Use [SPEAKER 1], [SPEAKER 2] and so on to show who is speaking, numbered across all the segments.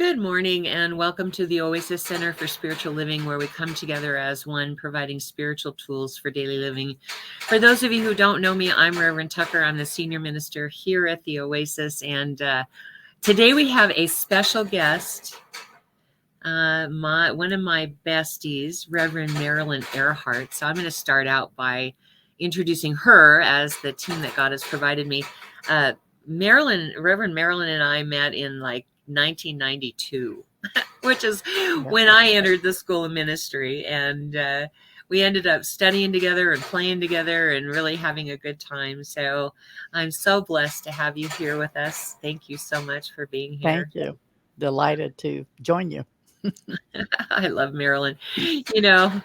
[SPEAKER 1] Good morning and welcome to the Oasis Center for Spiritual Living, where we come together as one, providing spiritual tools for daily living. For those of you who don't know me, I'm Reverend Tucker. I'm the senior minister here at the Oasis, and today we have a special guest, one of my besties, Reverend Marilyn Earhart. So I'm going to start out by introducing her as the team that God has provided me. Reverend Marilyn and I met in 1992, which is when I entered the School of Ministry, and we ended up studying together and playing together and really having a good time. So I'm so blessed to have you here with us. Thank you so much for being here.
[SPEAKER 2] Thank you. Delighted to join you.
[SPEAKER 1] I love Marilyn. You know,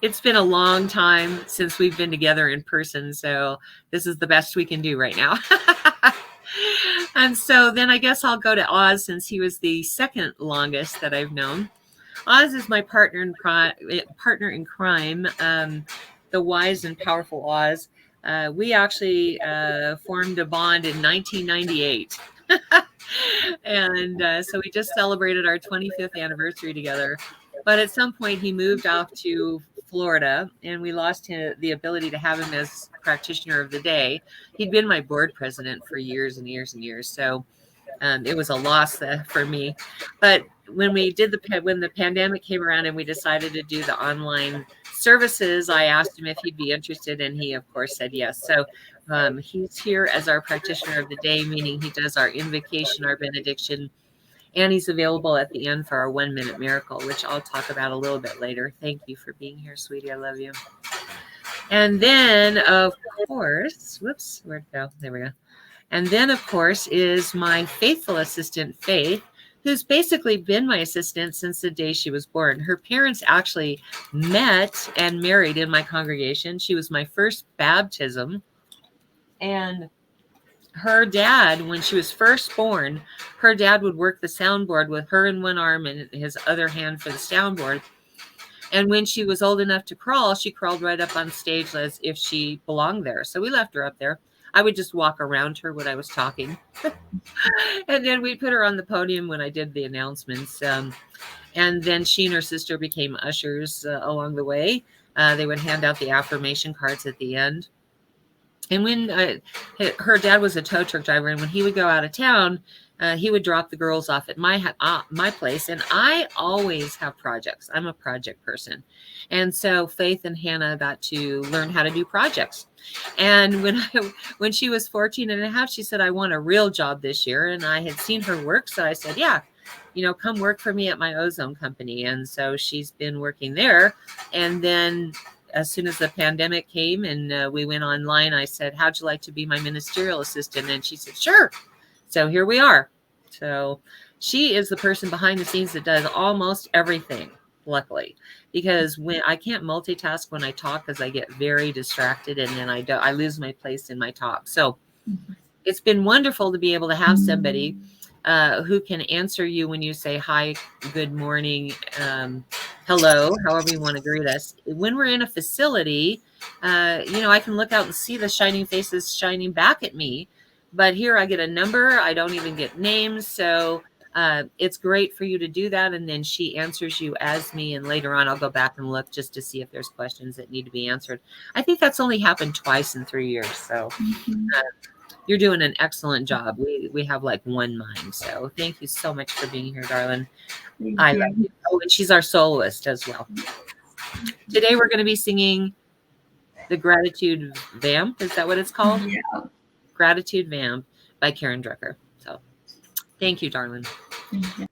[SPEAKER 1] it's been a long time since we've been together in person, so this is the best we can do right now. And so then I guess I'll go to Oz, since he was the second longest that I've known. Oz is my partner in crime, the wise and powerful Oz. We actually formed a bond in 1998. And so we just celebrated our 25th anniversary together. But at some point, he moved off to Florida, and we lost the ability to have him as practitioner of the day. He'd been my board president for years and years and years. So it was a loss for me. But when when the pandemic came around and we decided to do the online services, I asked him if he'd be interested, and he, of course, said yes. So he's here as our practitioner of the day, meaning he does our invocation, our benediction, and he's available at the end for our 1-minute miracle, which I'll talk about a little bit later. Thank you for being here, sweetie. I love you. And then, of course, where'd it go? There we go. And then, of course, is my faithful assistant, Faith, who's basically been my assistant since the day she was born. Her parents actually met and married in my congregation. She was my first baptism. And her dad, when she was first born, her dad would work the soundboard with her in one arm and his other hand for the soundboard. And when she was old enough to crawl, she crawled right up on stage as if she belonged there. So we left her up there. I would just walk around her when I was talking. And then we'd put her on the podium when I did the announcements. And then she and her sister became ushers along the way. They would hand out the affirmation cards at the end. And when her dad was a tow truck driver, and when he would go out of town, he would drop the girls off at my place. And I always have projects. I'm a project person. And so Faith and Hannah got to learn how to do projects. And when she was 14 and a half, she said, I want a real job this year. And I had seen her work. So I said, yeah, come work for me at my ozone company. And so she's been working there. And then as soon as the pandemic came and we went online, I said, how'd you like to be my ministerial assistant? And she said, sure. So here we are. So she is the person behind the scenes that does almost everything, luckily, because when I can't multitask when I talk, because I get very distracted and then I lose my place in my talk. So it's been wonderful to be able to have somebody who can answer you when you say hi, good morning, hello, however you want to greet us. When we're in a facility, I can look out and see the shining faces shining back at me. But here I get a number. I don't even get names. So it's great for you to do that. And then she answers you as me. And later on, I'll go back and look just to see if there's questions that need to be answered. I think that's only happened twice in 3 years. So you're doing an excellent job. We have one mind. So thank you so much for being here, darling. I love you. Oh, and she's our soloist as well. Today we're going to be singing the Gratitude Vamp. Is that what it's called?
[SPEAKER 3] Yeah.
[SPEAKER 1] Gratitude Vamp by Karen Drucker. So thank you, darling.
[SPEAKER 3] Mm-hmm.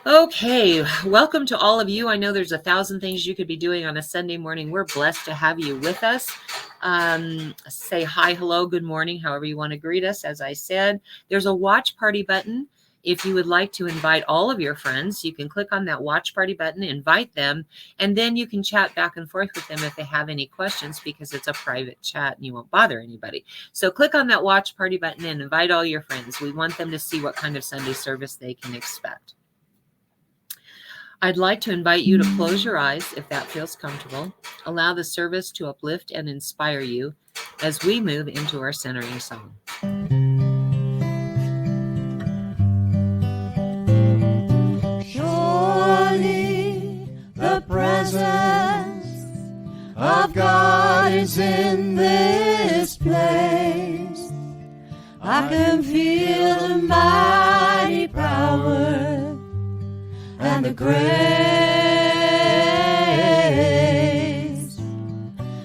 [SPEAKER 1] Okay, welcome to all of you. I know there's 1,000 things you could be doing on a Sunday morning. We're blessed to have you with us. Say hi, hello, good morning, however you want to greet us. As I said, there's a watch party button. If you would like to invite all of your friends, you can click on that watch party button, invite them, and then you can chat back and forth with them if they have any questions, because it's a private chat and you won't bother anybody. So click on that watch party button and invite all your friends. We want them to see what kind of Sunday service they can expect. I'd like to invite you to close your eyes if that feels comfortable. Allow the service to uplift and inspire you as we move into our centering song.
[SPEAKER 3] is in this place. I can feel the mighty power and the grace.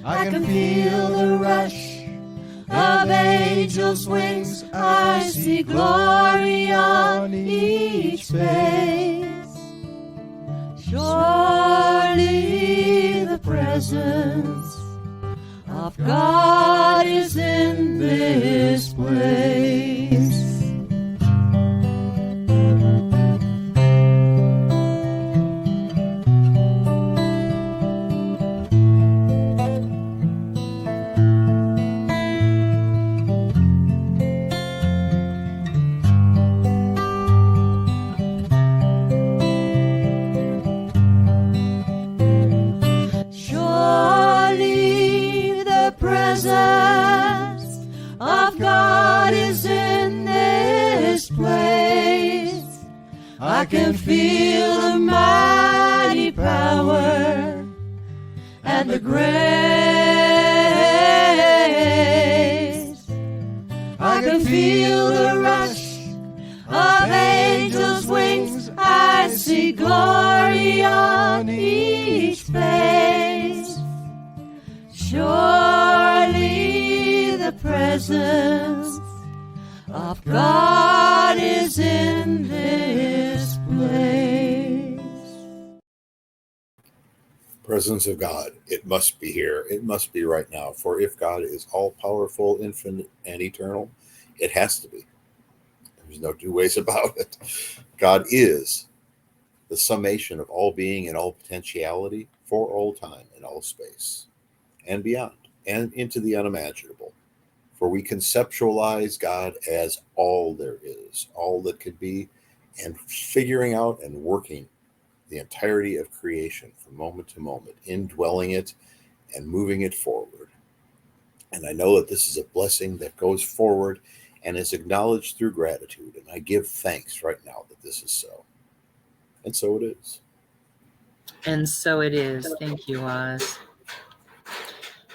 [SPEAKER 3] I can feel the rush of angels' wings. I see glory on each face. Surely the presence of God is in this place. Surely the presence of God is in this place. I can feel the mighty power and the grace. I can feel the rush of angels' wings. I see glory on each face. Surely the presence of God is in this place.
[SPEAKER 4] Presence of God, it must be here. It must be right now. For if God is all-powerful, infinite, and eternal, it has to be. There's no two ways about it. God is the summation of all being and all potentiality for all time and all space and beyond and into the unimaginable. For we conceptualize God as all there is, all that could be, and figuring out and working the entirety of creation from moment to moment, indwelling it and moving it forward. And I know that this is a blessing that goes forward and is acknowledged through gratitude. And I give thanks right now that this is so. And so it is.
[SPEAKER 1] And so it is. Thank you, Oz.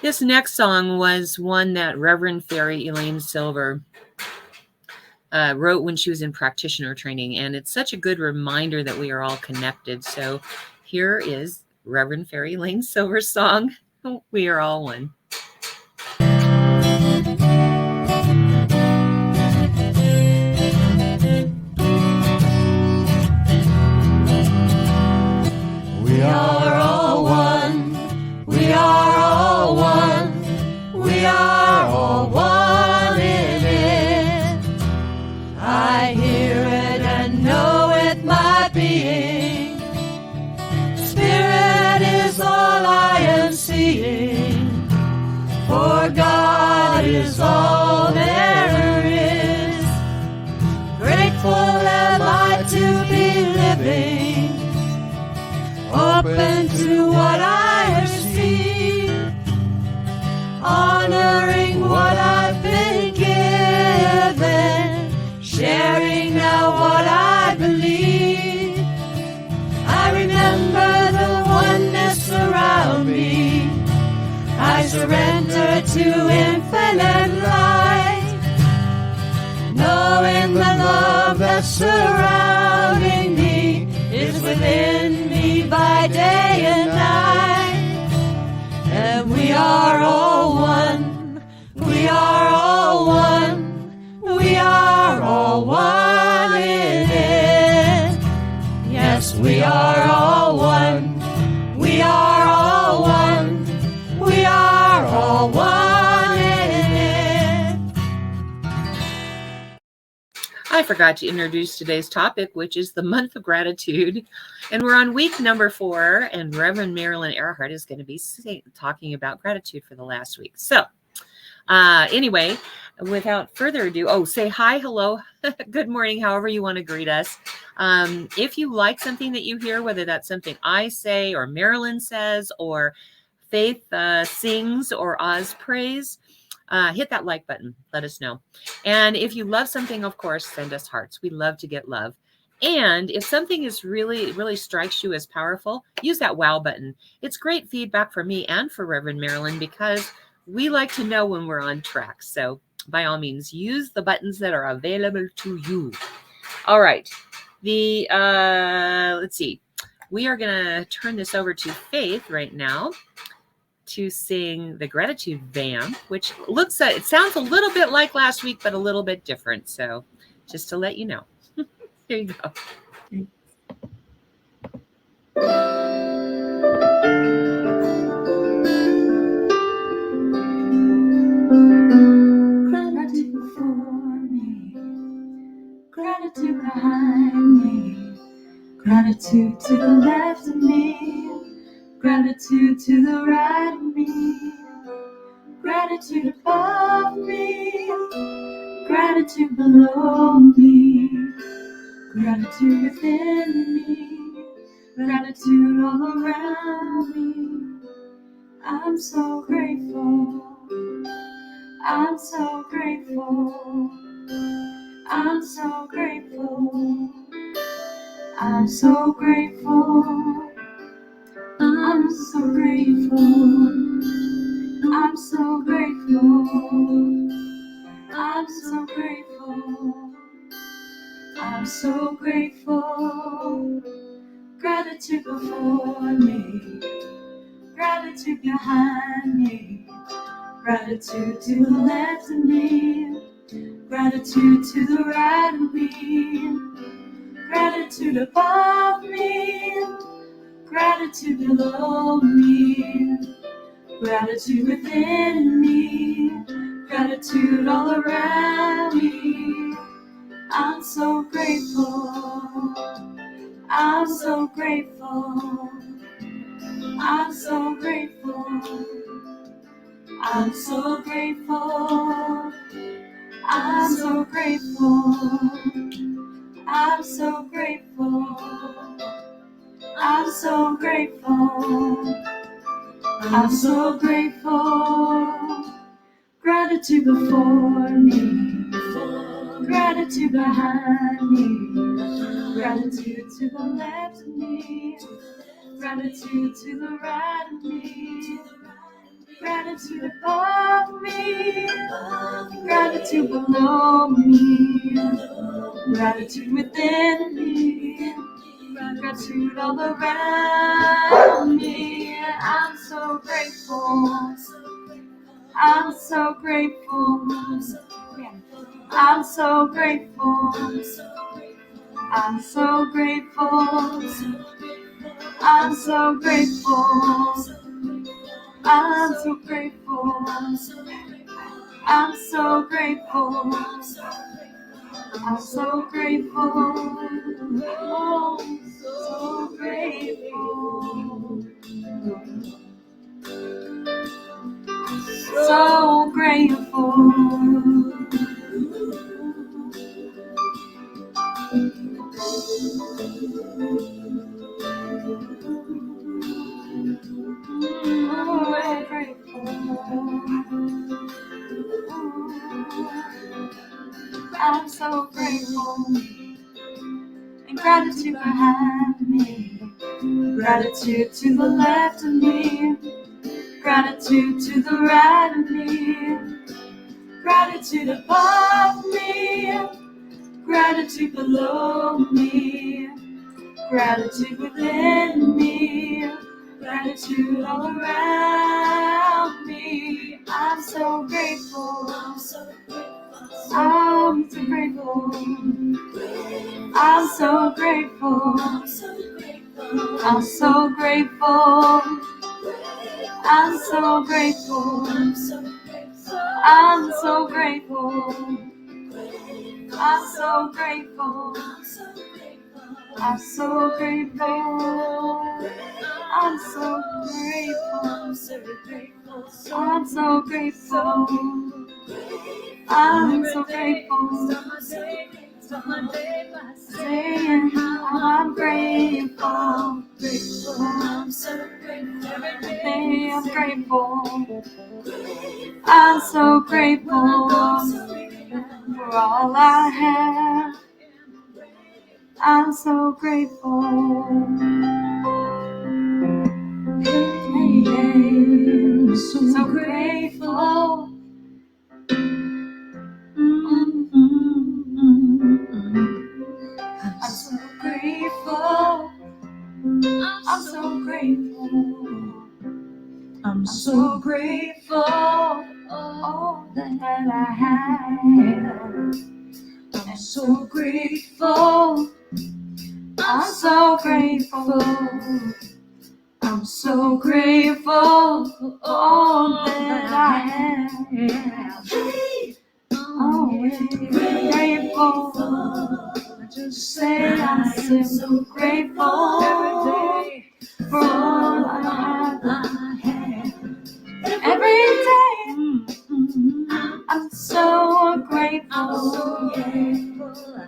[SPEAKER 1] This next song was one that Reverend Fairy Elaine Silver wrote when she was in practitioner training. And it's such a good reminder that we are all connected. So here is Reverend Fairy Elaine Silver's song, We Are All One.
[SPEAKER 3] We are all one. We are all one. We are all one in it. I hear it and know it, my being. Spirit is all I am seeing. For God is all there is. Grateful am I to be living, open to what I have seen, honoring what I've been given, sharing now what I believe. I remember the oneness around me. I surrender to infinite light, knowing the love that's surrounding me is within me by day and night. And we are all one. We are all one. We are all one in it. Yes, we are all one. We are all one. We are all one in it.
[SPEAKER 1] I forgot to introduce today's topic, which is the month of gratitude. And we're on week number 4, and Reverend Marilyn Earhart is going to be talking about gratitude for the last week. So anyway, without further ado, say hi, hello, good morning, however you want to greet us. If you like something that you hear, whether that's something I say or Marilyn says or Faith sings or Oz prays, hit that like button. Let us know. And if you love something, of course, send us hearts. We love to get love. And if something is really strikes you as powerful, use that wow button. It's great feedback for me and for Reverend Marilyn, because we like to know when we're on track. So by all means, use the buttons that are available to you. All right. Let's see. We are going to turn this over to Faith right now to sing the Gratitude Vamp, which it sounds a little bit like last week, but a little bit different. So just to let you know. Here you go.
[SPEAKER 3] Gratitude before me, gratitude behind me, gratitude to the left of me, gratitude to the right of me, gratitude above me, gratitude below me, gratitude within me, gratitude all around me. I'm so grateful. I'm so grateful. I'm so grateful. I'm so grateful. I'm so grateful. I'm so grateful. I'm so grateful. I'm so grateful. Gratitude before me, gratitude behind me, gratitude to the left of me, gratitude to the right of me, gratitude above me, gratitude below me, gratitude within me, gratitude all around me. I'm so grateful. I'm so grateful. I'm so grateful. I'm so grateful. I'm so grateful. I'm so grateful. I'm so grateful. I'm so grateful. Gratitude before me, gratitude behind me, gratitude to the left of me, gratitude to the right of me, gratitude above me, gratitude below me, gratitude within me, gratitude all around me. I'm so grateful. I'm so grateful. I'm so grateful. I'm so grateful. I'm so grateful. I'm so grateful. I'm so grateful. I'm so grateful. Oh, so grateful. So grateful. I'm so grateful. And gratitude behind me, gratitude to the left of me, gratitude to the right of me, gratitude above me, gratitude below me, gratitude within me, gratitude all around me. I'm so grateful. I'm so grateful. I'm so grateful. I'm so grateful. I'm so grateful. I'm so grateful. I'm so grateful. I'm so grateful. I'm so grateful. I'm so grateful. I'm so grateful. Saying I'm grateful. I'm so grateful. Every day I'm grateful. I'm so grateful for all I have. I'm so grateful. Hey, so grateful. I'm so grateful. I'm so grateful. I'm so grateful for all that I have. I'm so grateful. I'm so grateful. I'm so grateful for all that I have. Always grateful. I just say I'm so grateful every day for all I have. Every day, I'm so grateful.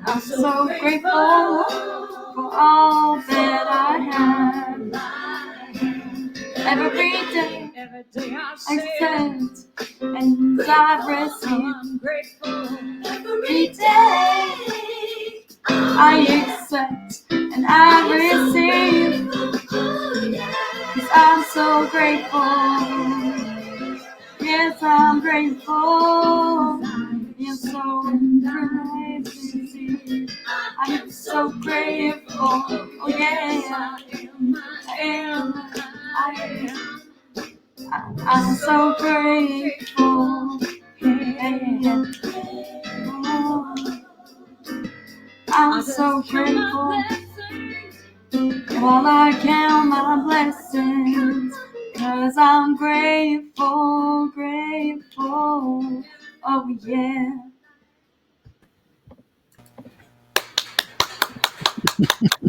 [SPEAKER 3] I'm so grateful for all that I have. Every day I accept and I receive. Every day I accept and I receive. 'Cause I'm so grateful. Yes, I'm grateful. Yes, so crazy. I'm so grateful. Oh yeah, I am. I'm so grateful. Yeah. Oh, I'm so grateful. While I count my blessings, 'cause I'm grateful, grateful. Oh yeah.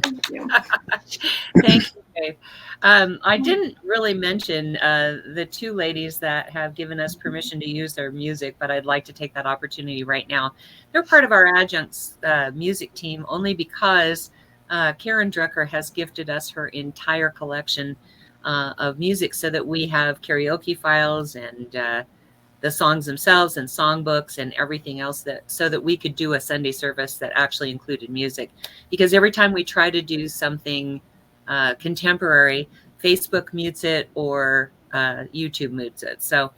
[SPEAKER 3] Thank you.
[SPEAKER 1] Thank you, Faith. I didn't really mention the two ladies that have given us permission to use their music, but I'd like to take that opportunity right now. They're part of our adjuncts music team only because Karen Drucker has gifted us her entire collection of music so that we have karaoke files and the songs themselves and songbooks and everything else so that we could do a Sunday service that actually included music. Because every time we try to do something contemporary, Facebook mutes it or YouTube mutes it. So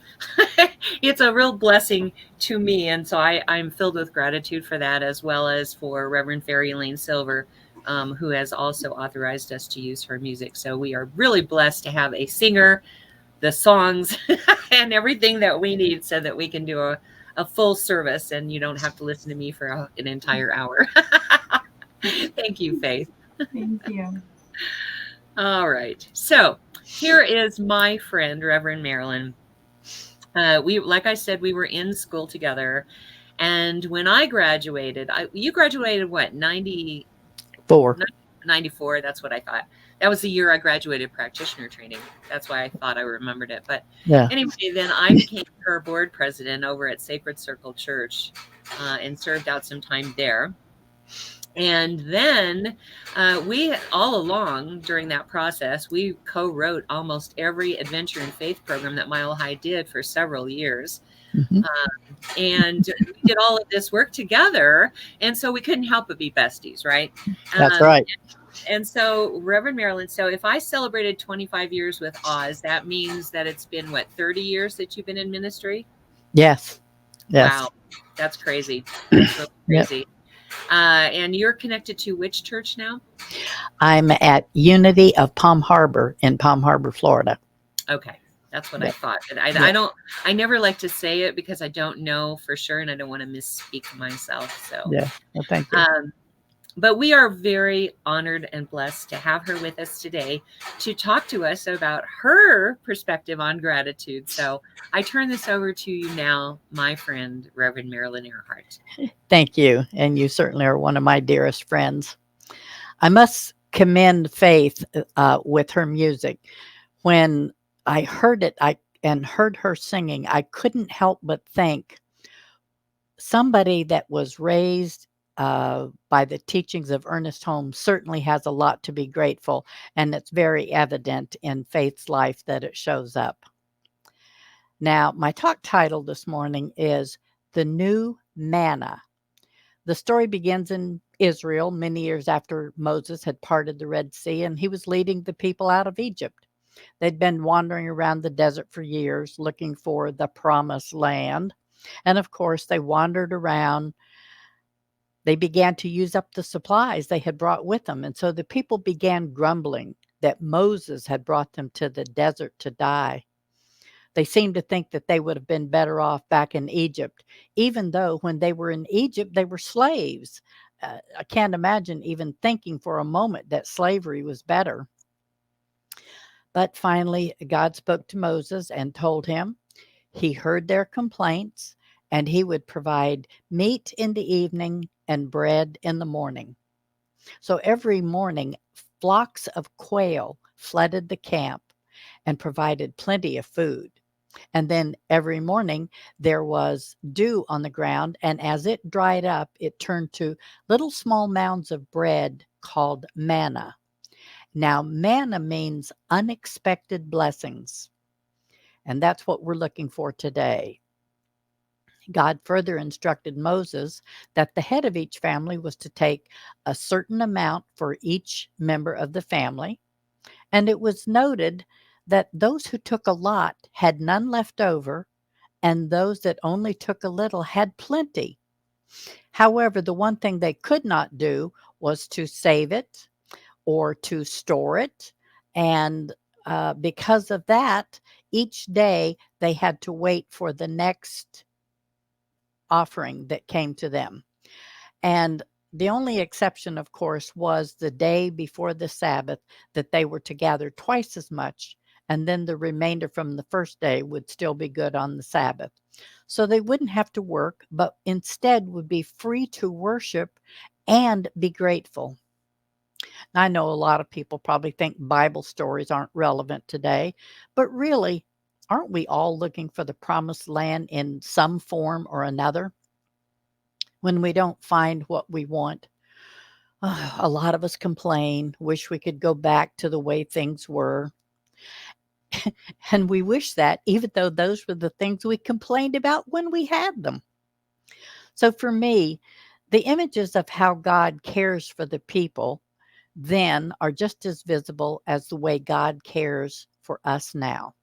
[SPEAKER 1] it's a real blessing to me. And so I'm filled with gratitude for that, as well as for Reverend Fairy Lane Silver, who has also authorized us to use her music. So we are really blessed to have a singer, the songs, and everything that we need so that we can do a full service and you don't have to listen to me for an entire hour. Thank you, Faith.
[SPEAKER 3] Thank you.
[SPEAKER 1] All right. So here is my friend, Reverend Marilyn. Like I said, we were in school together. And when I graduated, you graduated what,
[SPEAKER 2] 4.
[SPEAKER 1] 94? That's what I thought. That was the year I graduated practitioner training. That's why I thought I remembered it. But
[SPEAKER 2] Yeah.
[SPEAKER 1] anyway, then I became her board president over at Sacred Circle Church and served out some time there. And then we, all along during that process, we co-wrote almost every Adventure in Faith program that Mile High did for several years.
[SPEAKER 2] Mm-hmm.
[SPEAKER 1] And we did all of this work together. And so we couldn't help but be besties, right?
[SPEAKER 2] That's right.
[SPEAKER 1] And so, Reverend Marilyn, so if I celebrated 25 years with Oz, that means that it's been, what, 30 years that you've been in ministry?
[SPEAKER 2] Yes.
[SPEAKER 1] Wow. That's crazy. That's really crazy.
[SPEAKER 2] Yep.
[SPEAKER 1] And you're connected to which church now?
[SPEAKER 2] I'm at Unity of Palm Harbor in Palm Harbor, Florida.
[SPEAKER 1] Okay. That's what
[SPEAKER 2] Yep.
[SPEAKER 1] I thought. And
[SPEAKER 2] Yep.
[SPEAKER 1] I never like to say it because I don't know for sure and I don't want to misspeak myself. So,
[SPEAKER 2] Yeah. Well, thank you.
[SPEAKER 1] But we are very honored and blessed to have her with us today to talk to us about her perspective on gratitude. So I turn this over to you now, my friend, Reverend Marilyn Earhart.
[SPEAKER 2] Thank you. And you certainly are one of my dearest friends. I must commend Faith with her music. When I heard it and heard her singing, I couldn't help but think somebody that was raised by the teachings of Ernest Holmes certainly has a lot to be grateful, and it's very evident in Faith's life that it shows up. Now, my talk title this morning is The New Manna. The story begins in Israel many years after Moses had parted the Red Sea and he was leading the people out of Egypt. They'd been wandering around the desert for years looking for the promised land. And of course, they wandered around They began to use up the supplies they had brought with them. And so the people began grumbling that Moses had brought them to the desert to die. They seemed to think that they would have been better off back in Egypt, even though when they were in Egypt, they were slaves. I can't imagine even thinking for a moment that slavery was better. But finally, God spoke to Moses and told him he heard their complaints and he would provide meat in the evening and bread in the morning. So every morning, flocks of quail flooded the camp and provided plenty of food. And then every morning there was dew on the ground, and as it dried up, it turned to little small mounds of bread called manna. Now, manna means unexpected blessings, and that's what we're looking for today. God further instructed Moses that the head of each family was to take a certain amount for each member of the family, and it was noted that those who took a lot had none left over, and those that only took a little had plenty. However, the one thing they could not do was to save it or to store it. And because of that, each day they had to wait for the next offering that came to them. And the only exception, of course, was the day before the Sabbath that they were to gather twice as much, and then the remainder from the first day would still be good on the Sabbath. So they wouldn't have to work, but instead would be free to worship and be grateful. I know a lot of people probably think Bible stories aren't relevant today, but really, aren't we all looking for the promised land in some form or another? When we don't find what we want, a lot of us complain, wish we could go back to the way things were. And we wish that, even though those were the things we complained about when we had them. So for me, the images of how God cares for the people then are just as visible as the way God cares for us now.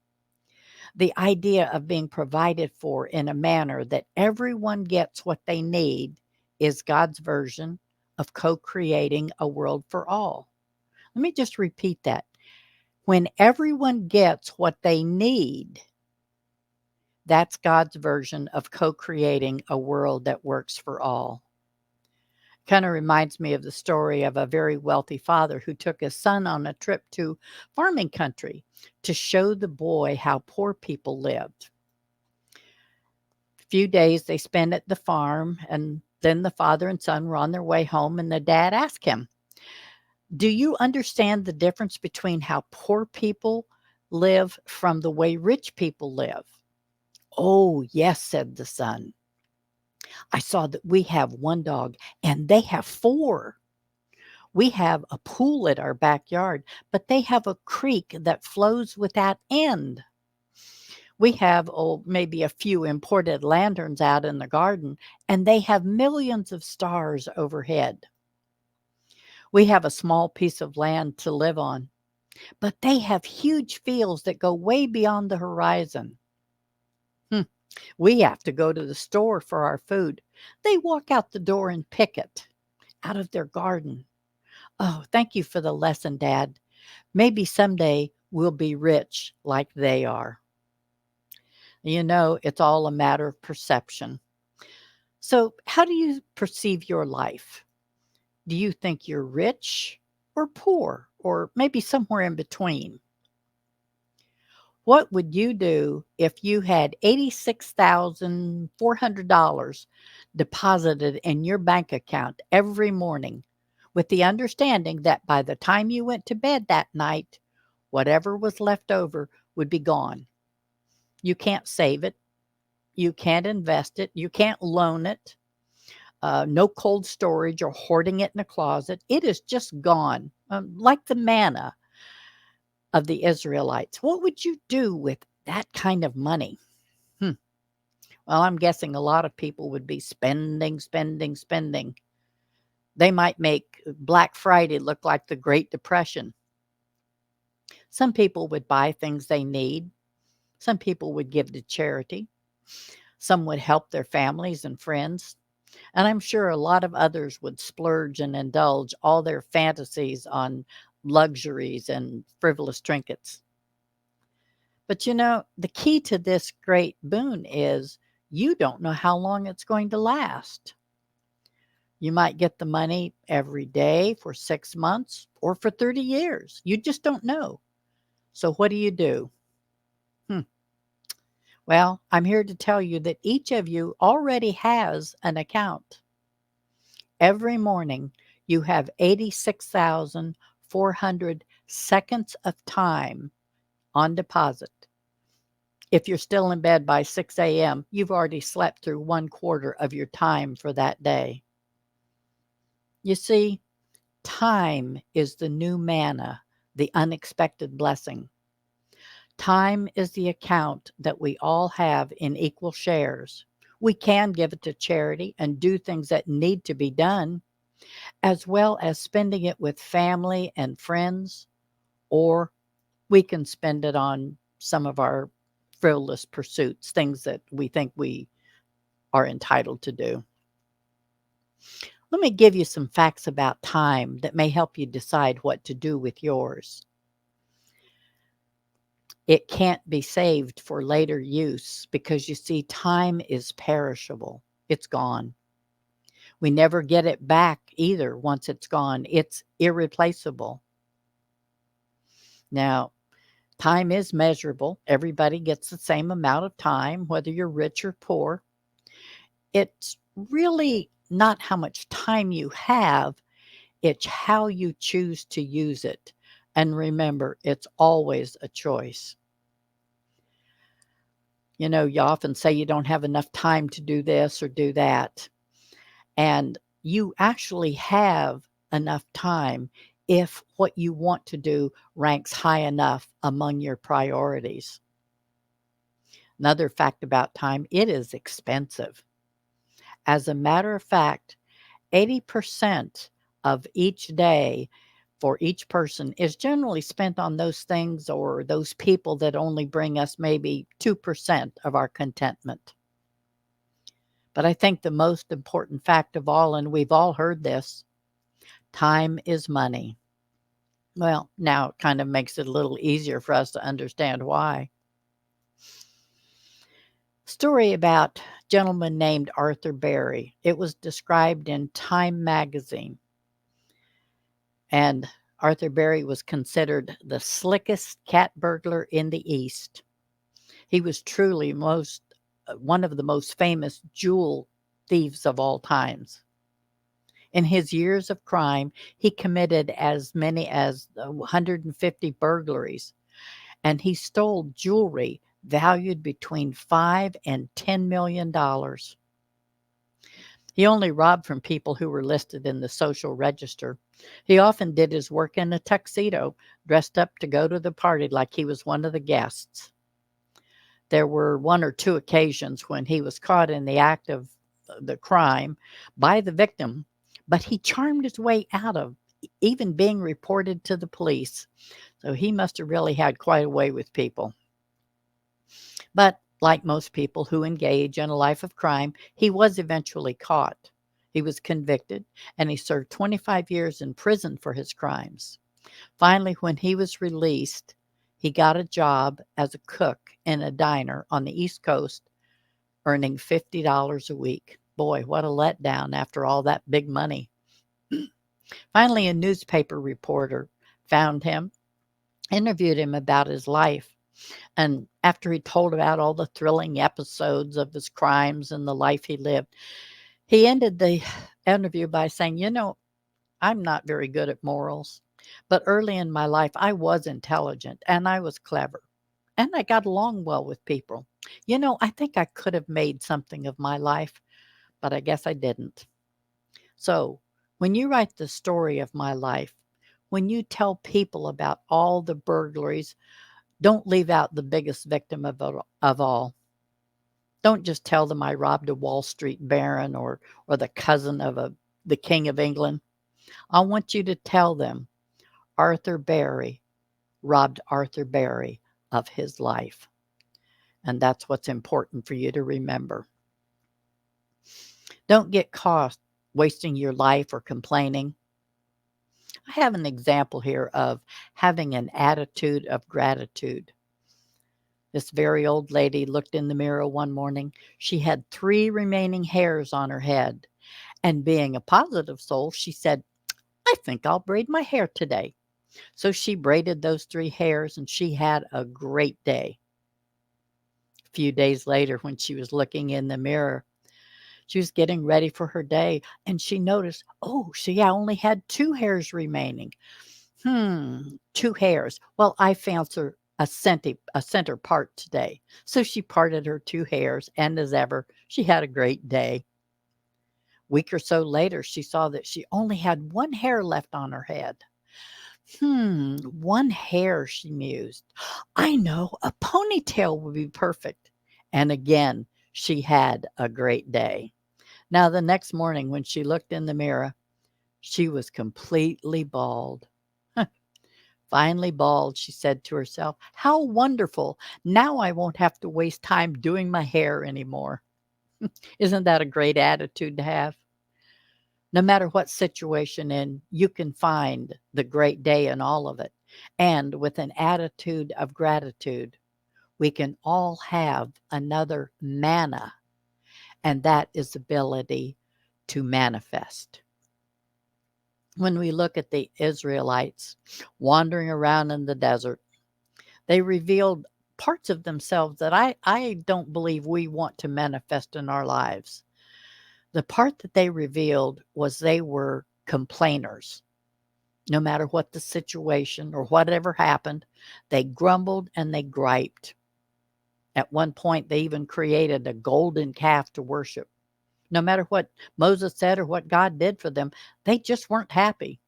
[SPEAKER 2] The idea of being provided for in a manner that everyone gets what they need is God's version of co-creating a world for all. Let me just repeat that. When everyone gets what they need, that's God's version of co-creating a world that works for all. Kind of reminds me of the story of a very wealthy father who took his son on a trip to farming country to show the boy how poor people lived. A few days they spent at the farm, and then the father and son were on their way home, and the dad asked him, "Do you understand the difference between how poor people live from the way rich people live?" "Oh, yes," said the son. "I saw that we have one dog and they have four. We have a pool at our backyard, but they have a creek that flows without end. We have maybe a few imported lanterns out in the garden, and they have millions of stars overhead. We have a small piece of land to live on, but they have huge fields that go way beyond the horizon. We have to go to the store for our food. They walk out the door and pick it out of their garden. Oh, thank you for the lesson, Dad. Maybe someday we'll be rich like they are." You know, it's all a matter of perception. So, how do you perceive your life? Do you think you're rich or poor, or maybe somewhere in between? What would you do if you had $86,400 deposited in your bank account every morning, with the understanding that by the time you went to bed that night, whatever was left over would be gone? You can't save it. You can't invest it. You can't loan it. No cold storage or hoarding it in a closet. It is just gone, like the manna of the Israelites. What would you do with that kind of money? Well, I'm guessing a lot of people would be spending, spending, spending. They might make Black Friday look like the Great Depression. Some people would buy things they need. Some people would give to charity. Some would help their families and friends. And I'm sure a lot of others would splurge and indulge all their fantasies on luxuries and frivolous trinkets. But the key to this great boon is you don't know how long it's going to last. You might get the money every day for 6 months or for 30 years. You just don't know. So, what do you do? Well, I'm here to tell you that each of you already has an account. Every morning, you have 86,400 seconds of time on deposit. If you're still in bed by 6 a.m., you've already slept through 1/4 of your time for that day. You see, time is the new manna, the unexpected blessing. Time is the account that we all have in equal shares. We can give it to charity and do things that need to be done, as well as spending it with family and friends, or we can spend it on some of our frivolous pursuits, things that we think we are entitled to do. Let me give you some facts about time that may help you decide what to do with yours. It can't be saved for later use because you see, time is perishable. It's gone. We never get it back either once it's gone. It's irreplaceable. Now, time is measurable. Everybody gets the same amount of time, whether you're rich or poor. It's really not how much time you have, it's how you choose to use it. And remember, it's always a choice. You often say you don't have enough time to do this or do that. And you actually have enough time if what you want to do ranks high enough among your priorities. Another fact about time, it is expensive. As a matter of fact, 80% of each day for each person is generally spent on those things or those people that only bring us maybe 2% of our contentment. But I think the most important fact of all, and we've all heard this, time is money. Well, now it kind of makes it a little easier for us to understand why. Story about a gentleman named Arthur Berry. It was described in Time magazine. And Arthur Berry was considered the slickest cat burglar in the East. He was truly one of the most famous jewel thieves of all times. In his years of crime, he committed as many as 150 burglaries, and he stole jewelry valued between $5 and $10 million. He only robbed from people who were listed in the social register. He often did his work in a tuxedo, dressed up to go to the party like he was one of the guests. There were 1 or 2 occasions when he was caught in the act of the crime by the victim, but he charmed his way out of even being reported to the police. So he must have really had quite a way with people. But like most people who engage in a life of crime, he was eventually caught. He was convicted, and he served 25 years in prison for his crimes. Finally, when he was released, he got a job as a cook in a diner on the East Coast, earning $50 a week. Boy, what a letdown after all that big money. Finally, a newspaper reporter found him, interviewed him about his life. And after he told about all the thrilling episodes of his crimes and the life he lived, he ended the interview by saying, I'm not very good at morals, but early in my life, I was intelligent and I was clever and I got along well with people. I think I could have made something of my life, but I guess I didn't. So when you write the story of my life, when you tell people about all the burglaries, don't leave out the biggest victim of all. Don't just tell them I robbed a Wall Street baron or the cousin of the King of England. I want you to tell them Arthur Berry robbed Arthur Berry of his life. And that's what's important for you to remember. Don't get caught wasting your life or complaining. I have an example here of having an attitude of gratitude. This very old lady looked in the mirror one morning. She had 3 remaining hairs on her head. And being a positive soul, she said, I think I'll braid my hair today. So she braided those 3 hairs and she had a great day. A few days later, when she was looking in the mirror, she was getting ready for her day and she noticed, oh, she only had 2 hairs remaining. 2 hairs. Well, I found her a center part today. So she parted her 2 hairs, and as ever, she had a great day. Week or so later, she saw that she only had 1 hair left on her head. 1 hair, she mused. I know, a ponytail would be perfect. And again, she had a great day. Now, the next morning when she looked in the mirror, she was completely bald. Finally bald, she said to herself, how wonderful. Now I won't have to waste time doing my hair anymore. Isn't that a great attitude to have? No matter what situation in, you can find the great day in all of it. And with an attitude of gratitude, we can all have another manna, and that is ability to manifest. When we look at the Israelites wandering around in the desert, they revealed parts of themselves that I don't believe we want to manifest in our lives. The part that they revealed was they were complainers. No matter what the situation or whatever happened, they grumbled and they griped. At one point, they even created a golden calf to worship. No matter what Moses said or what God did for them, they just weren't happy.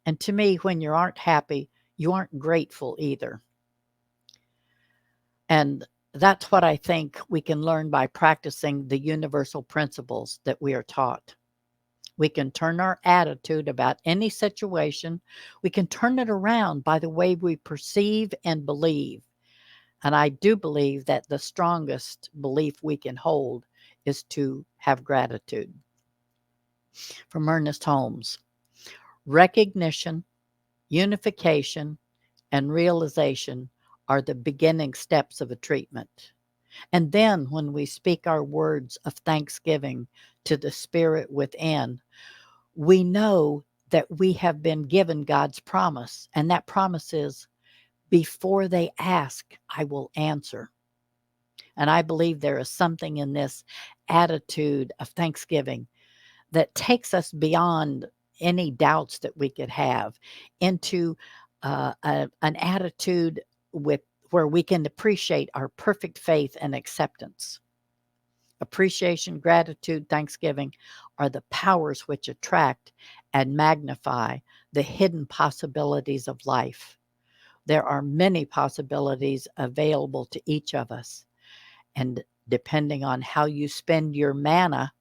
[SPEAKER 2] And to me, when you aren't happy, you aren't grateful either. And that's what I think we can learn by practicing the universal principles that we are taught. We can turn our attitude about any situation. We can turn it around by the way we perceive and believe. And I do believe that the strongest belief we can hold is to have gratitude. From Ernest Holmes, recognition, unification, and realization are the beginning steps of a treatment. And then when we speak our words of thanksgiving to the Spirit within, we know that we have been given God's promise. And that promise is, before they ask, I will answer. And I believe there is something in this attitude of thanksgiving that takes us beyond any doubts that we could have into an attitude where we can appreciate our perfect faith and acceptance. Appreciation, gratitude, thanksgiving are the powers which attract and magnify the hidden possibilities of life. There are many possibilities available to each of us. And depending on how you spend your manna,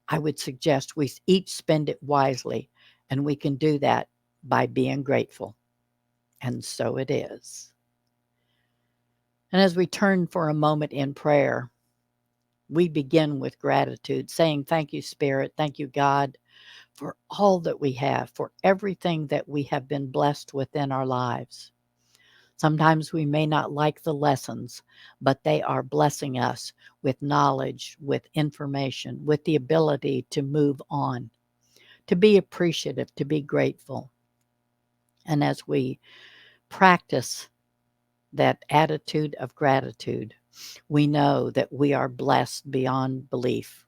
[SPEAKER 2] I would suggest we each spend it wisely. And we can do that by being grateful. And so it is. And as we turn for a moment in prayer, we begin with gratitude, saying, thank you, Spirit. Thank you, God, for all that we have, for everything that we have been blessed with in our lives. Sometimes we may not like the lessons, but they are blessing us with knowledge, with information, with the ability to move on, to be appreciative, to be grateful. And as we practice that attitude of gratitude, we know that we are blessed beyond belief.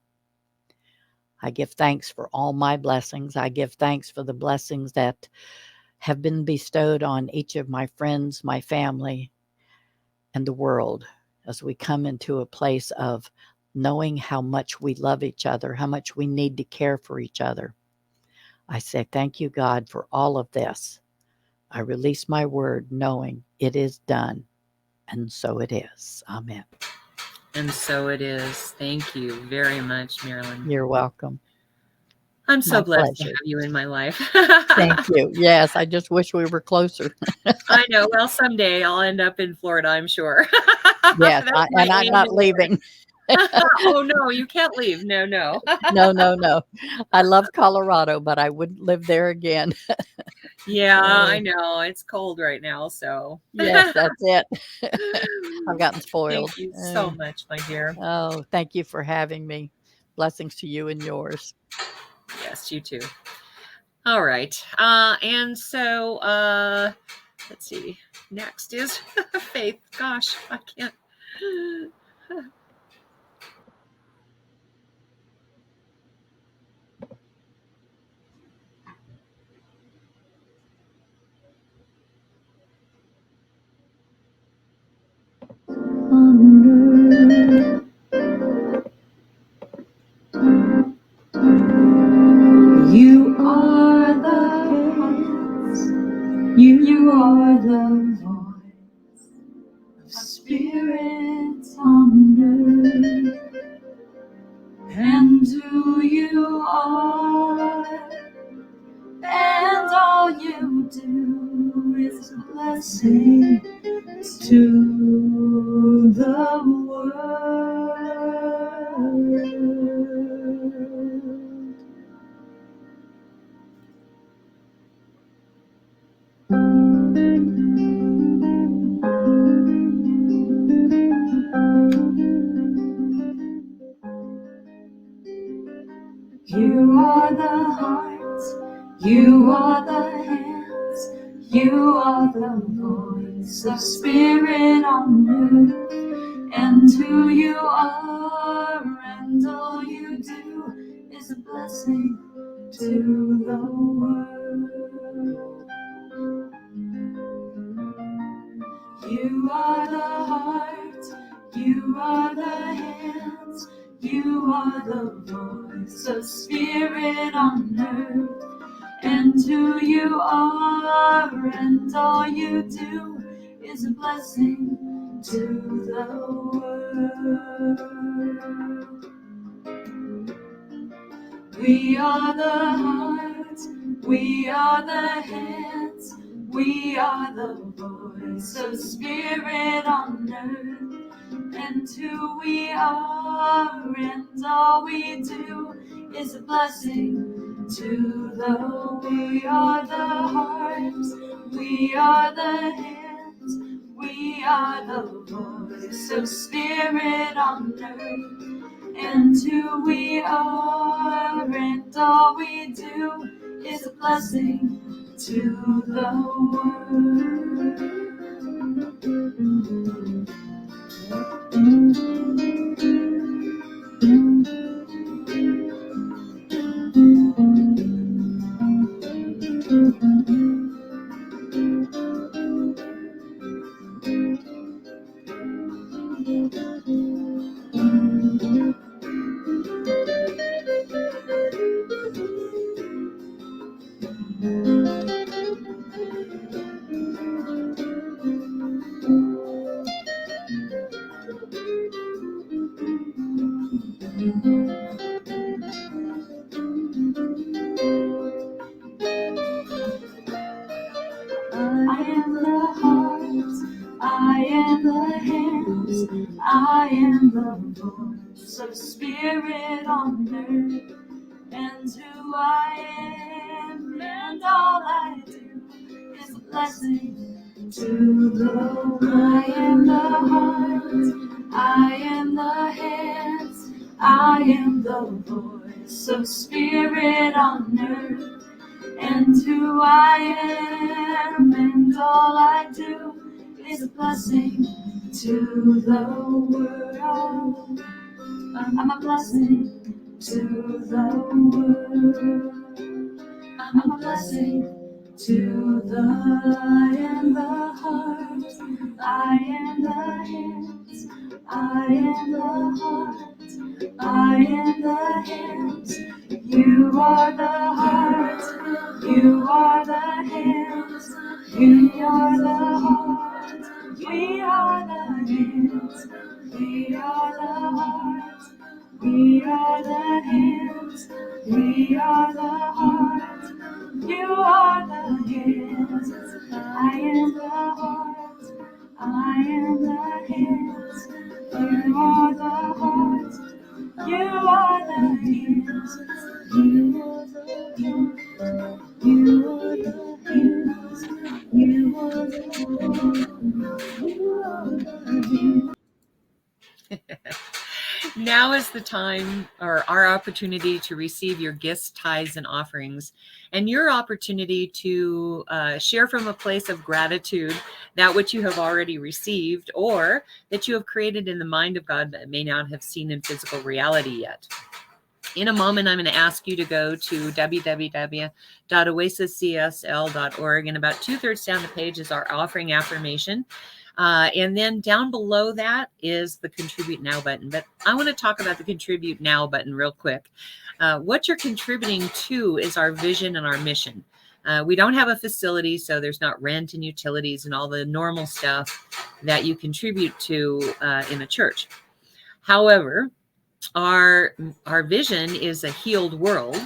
[SPEAKER 2] I give thanks for all my blessings. I give thanks for the blessings that have been bestowed on each of my friends, my family, and the world as we come into a place of knowing how much we love each other, how much we need to care for each other. I say, thank you, God, for all of this. I release my word knowing it is done, and so it is. Amen.
[SPEAKER 1] And so it is. Thank you very much, Marilyn.
[SPEAKER 2] You're welcome.
[SPEAKER 1] I'm so
[SPEAKER 2] My
[SPEAKER 1] blessed to
[SPEAKER 2] pleasure.
[SPEAKER 1] have you in my life.
[SPEAKER 2] Thank you. Yes, I just wish we were closer.
[SPEAKER 1] I know. Well, someday I'll end up in Florida, I'm sure.
[SPEAKER 2] Yes,
[SPEAKER 1] That's my
[SPEAKER 2] and I'm not
[SPEAKER 1] aim.
[SPEAKER 2] leaving.
[SPEAKER 1] Oh no, you can't leave. No, no.
[SPEAKER 2] No, no, no. I love Colorado, but I wouldn't live there again.
[SPEAKER 1] Yeah, I
[SPEAKER 2] Oh,
[SPEAKER 1] know. It's cold right now, so
[SPEAKER 2] yes, that's it. I've gotten spoiled.
[SPEAKER 1] thank you so much, my dear.
[SPEAKER 2] Oh, thank you for having me. Blessings to you and yours.
[SPEAKER 1] Yes, you too. All right. And so let's see. Next is Faith. Gosh, I can't.
[SPEAKER 3] You are the hands, you are the voice of spirits on earth, and who you are, and all you do is a blessing to the world. You are the heart, you are the hands, you are the voice of spirit on earth, and who you are, and all you do is a blessing to the world. You are the heart, you are the hands, you are the voice of spirit on earth, and who you are, and all you do is a blessing to the world. We are the heart, we are the hands, we are the voice of spirit on earth, and who we are, and all we do is a blessing to the world. We are the heart, we are the hands, we are the voice of spirit on earth, and who we are, and all we do is a blessing to the world. I am the heart, I am the hands, I am the voice of spirit on earth, and who I am, and all I do is a blessing to the world. I am the heart, I am the hands, I am the voice of spirit on earth, and who I am, and all I do is a blessing to the world. I'm a blessing to the world. I'm a blessing to I am the heart, I am the hands, I am the heart, I am the hands. You are the heart, you are the hands, you are the heart, we are the hands, we are the heart, we are the hands, we are the heart, you are the hands, I am the heart, I am the hands, you are the heart, You are the hands, you are the Lord, you are the hands.
[SPEAKER 1] Now is the time, or our opportunity, to receive your gifts, tithes, and offerings, and your opportunity to share from a place of gratitude that which you have already received, or that you have created in the mind of God that may not have seen in physical reality yet. In a moment, I'm going to ask you to go to www.oasiscsl.org, and about 2/3 down the page is our offering affirmation. And then down below that is the Contribute Now button. But I want to talk about the Contribute Now button real quick. What you're contributing to is our vision and our mission. We don't have a facility, so there's not rent and utilities and all the normal stuff that you contribute to in a church. However, our vision is a healed world,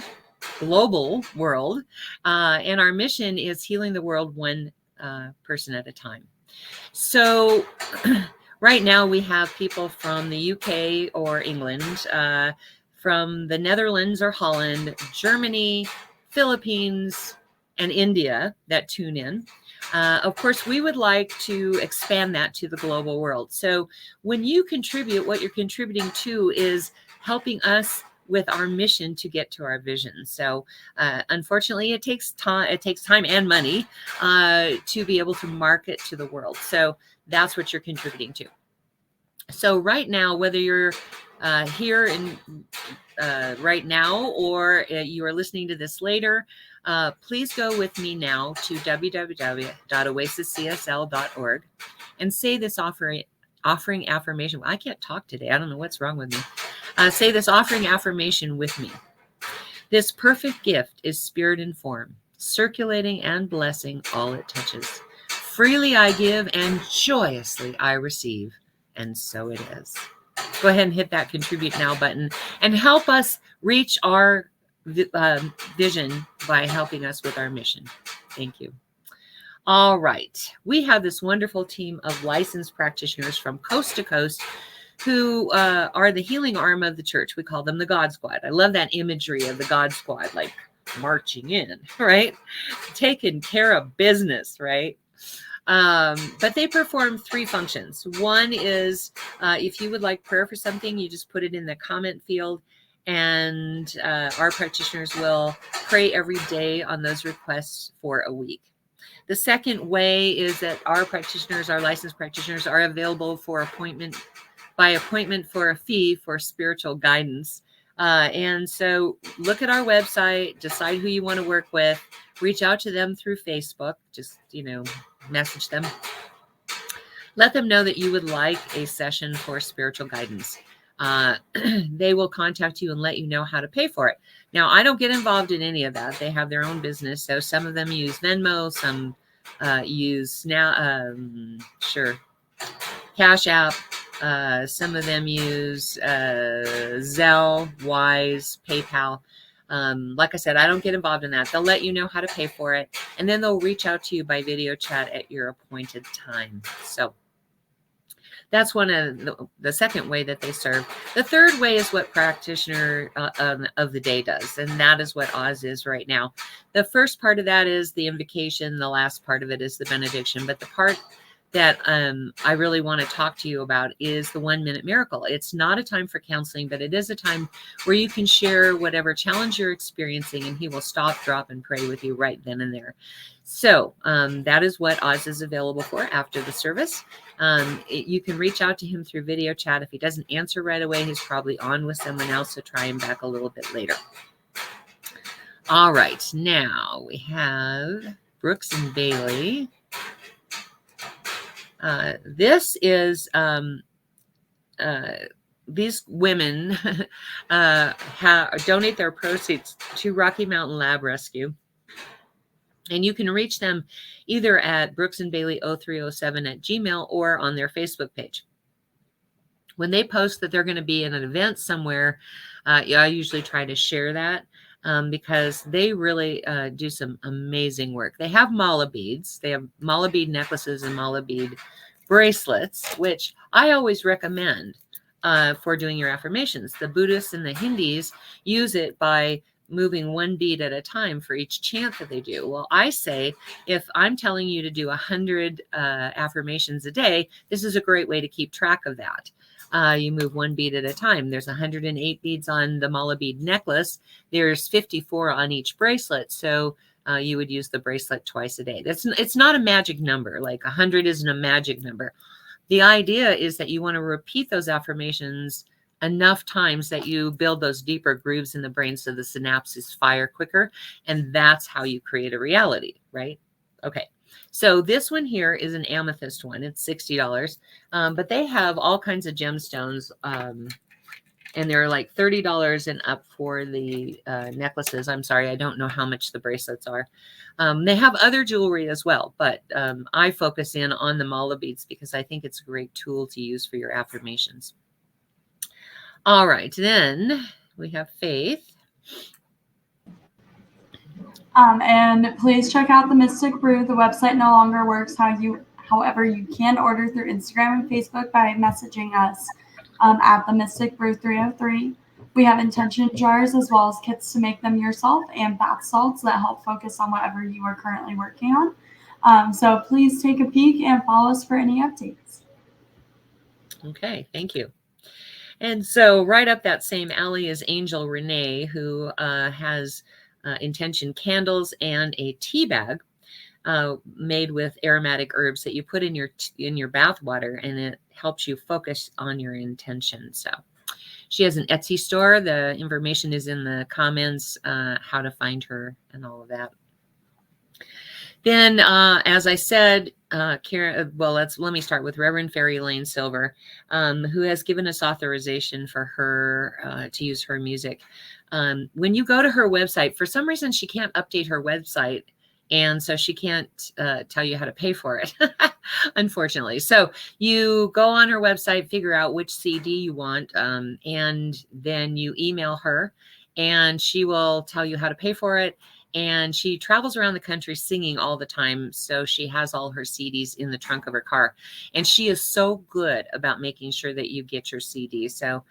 [SPEAKER 1] global world, and our mission is healing the world one person at a time. So right now we have people from the UK or England, from the Netherlands or Holland, Germany, Philippines, and India that tune in. Of course, we would like to expand that to the global world. So when you contribute, what you're contributing to is helping us with our mission to get to our vision. So unfortunately, it takes time and money to be able to market to the world. So that's what you're contributing to. So right now, whether you're here in right now or you are listening to this later, please go with me now to www.oasiscsl.org and say this offering affirmation. I can't talk today. I don't know what's wrong with me. Say this offering affirmation with me. This perfect gift is spirit and form, circulating and blessing all it touches. Freely I give and joyously I receive. And so it is. Go ahead and hit that Contribute Now button and help us reach our vision by helping us with our mission. Thank you. All right. We have this wonderful team of licensed practitioners from coast to coast who are the healing arm of the church. We call them the God Squad. I love that imagery of the God Squad, like marching in, right? Taking care of business, right? But they perform 3 functions. One is if you would like prayer for something, you just put it in the comment field, and our practitioners will pray every day on those requests for a week. The second way is that our licensed practitioners, are available for appointment for a fee for spiritual guidance. And so look at our website, decide who you want to work with, reach out to them through Facebook, just, message them. Let them know that you would like a session for spiritual guidance. They will contact you and let you know how to pay for it. Now, I don't get involved in any of that. They have their own business. So some of them use Venmo, some use Cash App. Some of them use Zelle, Wise, PayPal. Like I said, I don't get involved in that. They'll let you know how to pay for it, and then they'll reach out to you by video chat at your appointed time. So that's one of the second way that they serve. The third way is what practitioner of the day does, and that is what Oz is right now. The first part of that is the invocation. The last part of it is the benediction. But the part that I really want to talk to you about is the 1-minute miracle. It's not a time for counseling, but it is a time where you can share whatever challenge you're experiencing, and he will stop, drop, and pray with you right then and there. So that is what Oz is available for after the service. You can reach out to him through video chat. If he doesn't answer right away, he's probably on with someone else, so try him back a little bit later. All right, now we have Brooks and Bailey. This is these women donate their proceeds to Rocky Mountain Lab Rescue. And you can reach them either at brooksandbailey0307@gmail or on their Facebook page. When they post that they're going to be in an event somewhere, I usually try to share that because they really do some amazing work. They have mala beads. They have mala bead necklaces and mala bead bracelets, which I always recommend for doing your affirmations. The Buddhists and the Hindus use it by moving one bead at a time for each chant that they do. Well, I say, if I'm telling you to do 100 affirmations a day, this is a great way to keep track of that. You move one bead at a time. There's 108 beads on the mala bead necklace. There's 54 on each bracelet. So you would use the bracelet twice a day. It's not a magic number. Like 100 isn't a magic number. The idea is that you want to repeat those affirmations enough times that you build those deeper grooves in the brain so the synapses fire quicker. And that's how you create a reality, right? Okay. So this one here is an amethyst one. It's $60. But they have all kinds of gemstones. And they're like $30 and up for the necklaces. I'm sorry, I don't know how much the bracelets are. They have other jewelry as well, but I focus in on the mala beads because I think it's a great tool to use for your affirmations. All right, then we have Faith.
[SPEAKER 5] And please check out the Mystic Brew. The website no longer works. However, you can order through Instagram and Facebook by messaging us at the Mystic Brew 303. We have intention jars as well as kits to make them yourself and bath salts that help focus on whatever you are currently working on. So please take a peek and follow us for any updates.
[SPEAKER 1] Okay, thank you. And so right up that same alley is Angel Renee, who has intention candles and a tea bag made with aromatic herbs that you put in your bath water, and it helps you focus on your intention. So she has an Etsy store. The information is in the comments, how to find her and all of that. Then, as I said, Karen, well, let me start with Reverend Fairy Lane Silver, who has given us authorization for her to use her music. When you go to her website, for some reason, she can't update her website. And so she can't tell you how to pay for it, unfortunately. So you go on her website, figure out which CD you want, and then you email her, and she will tell you how to pay for it. And she travels around the country singing all the time. So she has all her CDs in the trunk of her car. And she is so good about making sure that you get your CD. So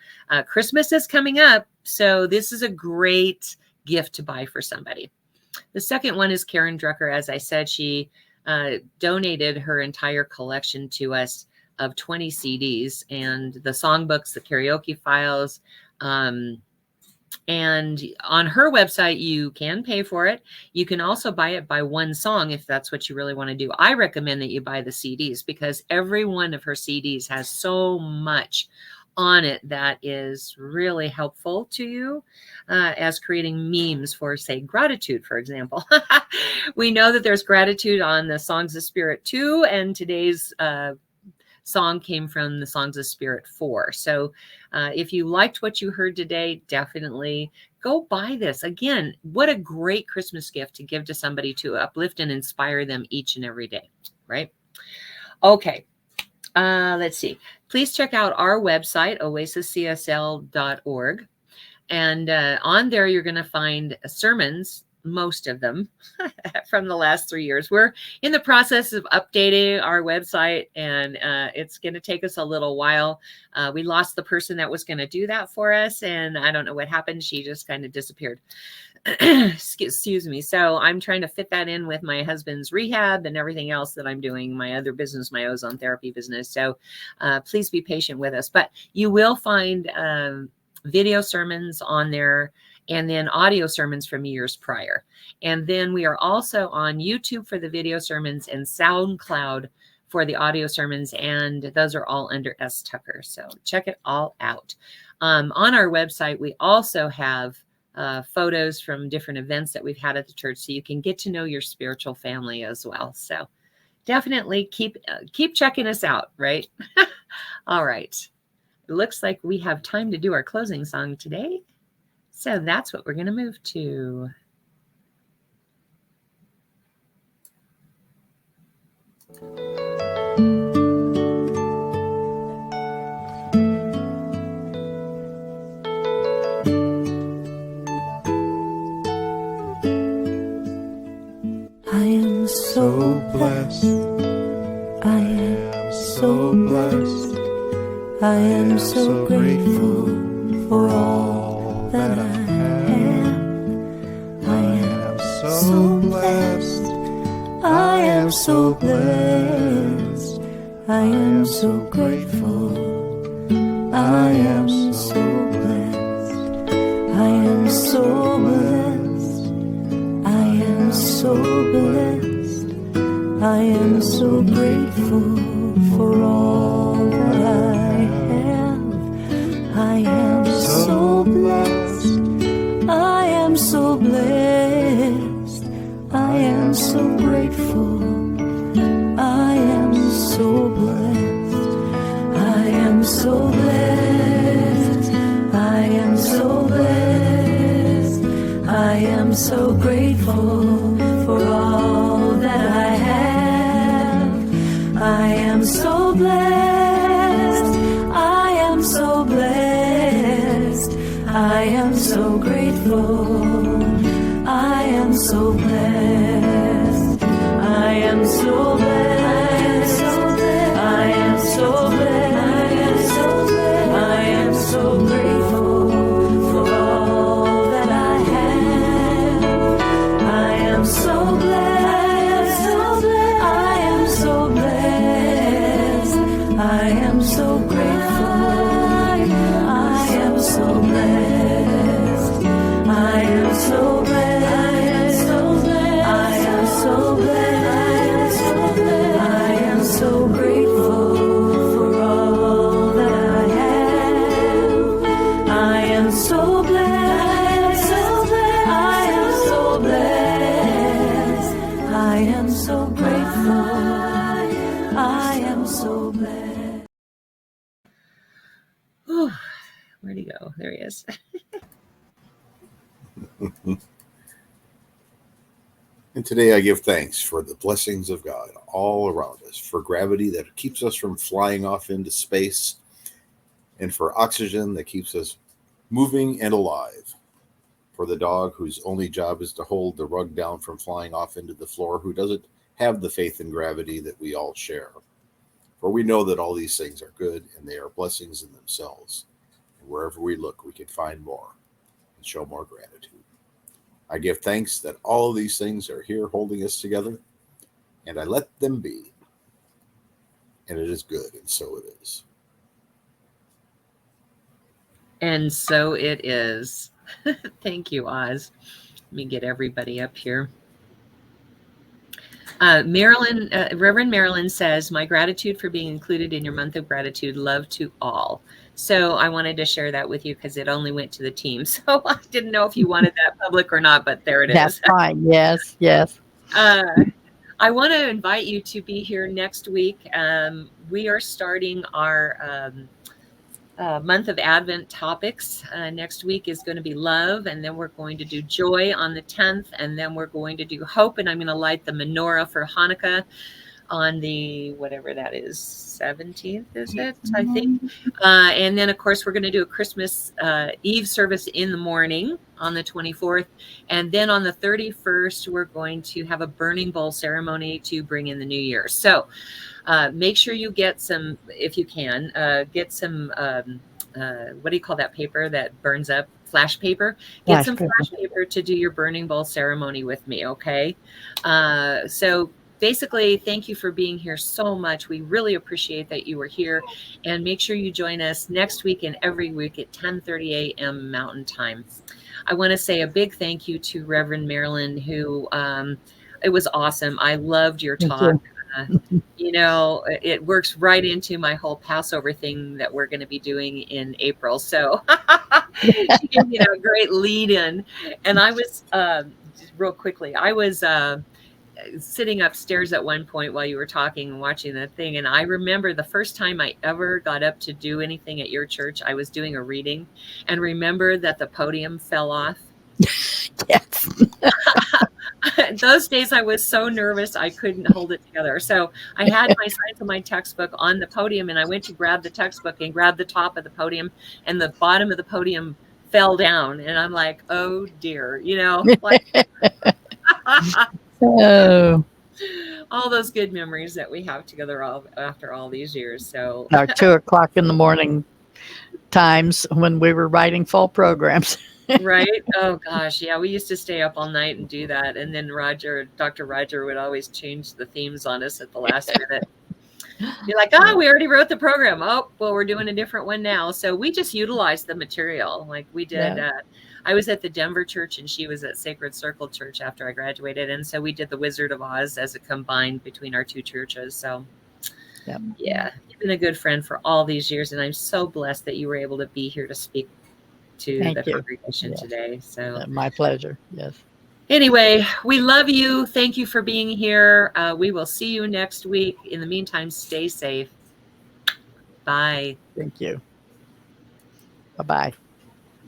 [SPEAKER 1] Christmas is coming up. So this is a great gift to buy for somebody. The second one is Karen Drucker. As I said, she donated her entire collection to us of 20 CDs and the songbooks, the karaoke files. And on her website, you can pay for it. You can also buy it by one song if that's what you really want to do. I recommend that you buy the CDs because every one of her CDs has so much on it that is really helpful to you as creating memes for, say, gratitude, for example. We know that there's gratitude on the Songs of Spirit 2, and today's song came from the Songs of Spirit 4. So if you liked what you heard today, definitely go buy this. Again, what a great Christmas gift to give to somebody to uplift and inspire them each and every day, right? Okay. Let's see. Please check out our website, oasiscsl.org. And on there, you're going to find sermons, most of them from the last 3 years. We're in the process of updating our website, and it's going to take us a little while. We lost the person that was going to do that for us, and I don't know what happened. She just kind of disappeared. Excuse me. So I'm trying to fit that in with my husband's rehab and everything else that I'm doing, my other business, my ozone therapy business. So please be patient with us. But you will find video sermons on there, and then audio sermons from years prior. And then we are also on YouTube for the video sermons and SoundCloud for the audio sermons. And those are all under S. Tucker. So check it all out. On our website, we also have photos from different events that we've had at the church, so you can get to know your spiritual family as well. So definitely keep checking us out, right? All right. It looks like we have time to do our closing song today. So that's what we're going to move to.
[SPEAKER 3] I am so blessed. I am so blessed. I am so grateful for all that I have. so blessed. I am so blessed. I am so grateful. I am so blessed. I am so blessed. I am so blessed. I am so grateful for all that I have. I am so blessed. I am so blessed. I am so grateful. I am so blessed. I am so blessed. I am so blessed. I am so grateful for all that I have. I am so blessed. I am so blessed. I am so grateful. I am so blessed. I am so blessed. I am so blessed. I am so grateful for all that I have. I am so blessed. I am so blessed. I am so grateful. I am so blessed. I am so blessed. I am so blessed. I am so grateful for all that I have. I am so blessed. I am so blessed. I am so grateful. I am so blessed.
[SPEAKER 1] Whew. Where'd he go? There he is.
[SPEAKER 4] And today I give thanks for the blessings of God all around us, for gravity that keeps us from flying off into space, and for oxygen that keeps us moving and alive, for the dog whose only job is to hold the rug down from flying off into the floor, who doesn't have the faith in gravity that we all share. For we know that all these things are good and they are blessings in themselves. And wherever we look, we can find more and show more gratitude. I give thanks that all of these things are here holding us together, and I let them be. And it is good, and so it is.
[SPEAKER 1] And so it is. Thank you, Oz. Let me get everybody up here. Reverend Marilyn says, my gratitude for being included in your month of gratitude. Love to all. So I wanted to share that with you because it only went to the team. So I didn't know if you wanted that public or not, but there it is.
[SPEAKER 2] That's fine. Yes, yes.
[SPEAKER 1] I want to invite you to be here next week. We are starting our month of Advent topics. Next week is going to be love, and then we're going to do joy on the 10th, and then we're going to do hope, and I'm going to light the menorah for Hanukkah on the, whatever that is, 17th, is it? I think. And then, of course, we're going to do a Christmas Eve service in the morning on the 24th. And then on the 31st, we're going to have a burning bowl ceremony to bring in the new year. So make sure you get some, if you can, get some, what do you call that paper that burns up? Flash paper. Get some flash paper to do your burning bowl ceremony with me, okay? So basically, thank you for being here so much. We really appreciate that you were here. And make sure you join us next week and every week at 10:30 a.m. Mountain Time. I want to say a big thank you to Reverend Marilyn, who it was awesome. I loved your talk. You know, it works right into my whole Passover thing that we're going to be doing in April. So she gave me a great lead in. And I was, real quickly, I was sitting upstairs at one point while you were talking and watching that thing. And I remember the first time I ever got up to do anything at your church, I was doing a reading and remember that the podium fell off.
[SPEAKER 2] Yes.
[SPEAKER 1] Those days I was so nervous I couldn't hold it together. So I had my signs of my textbook on the podium, and I went to grab the textbook and grab the top of the podium, and the bottom of the podium fell down. And I'm like, oh dear, you know, like
[SPEAKER 2] Oh,
[SPEAKER 1] all those good memories that we have together after all these years. So
[SPEAKER 2] our 2:00 in the morning times when we were writing fall programs.
[SPEAKER 1] Right? Oh gosh, yeah, we used to stay up all night and do that. And then Dr. Roger would always change the themes on us at the last minute. Be like, oh, we already wrote the program. Oh, well, we're doing a different one now. So we just utilized the material like we did.
[SPEAKER 2] Yeah.
[SPEAKER 1] I was at the Denver church and she was at Sacred Circle Church after I graduated. And so we did the Wizard of Oz as a combined between our two churches. So
[SPEAKER 2] Yep.
[SPEAKER 1] yeah, you've been a good friend for all these years. And I'm so blessed that you were able to be here to speak to
[SPEAKER 2] Thank
[SPEAKER 1] the
[SPEAKER 2] you.
[SPEAKER 1] congregation
[SPEAKER 2] Yes.
[SPEAKER 1] today. So
[SPEAKER 2] My pleasure. Yes.
[SPEAKER 1] anyway, we love you. Thank you for being here. We will see you next week. In the meantime, stay safe. Bye.
[SPEAKER 2] Thank you. Bye-bye.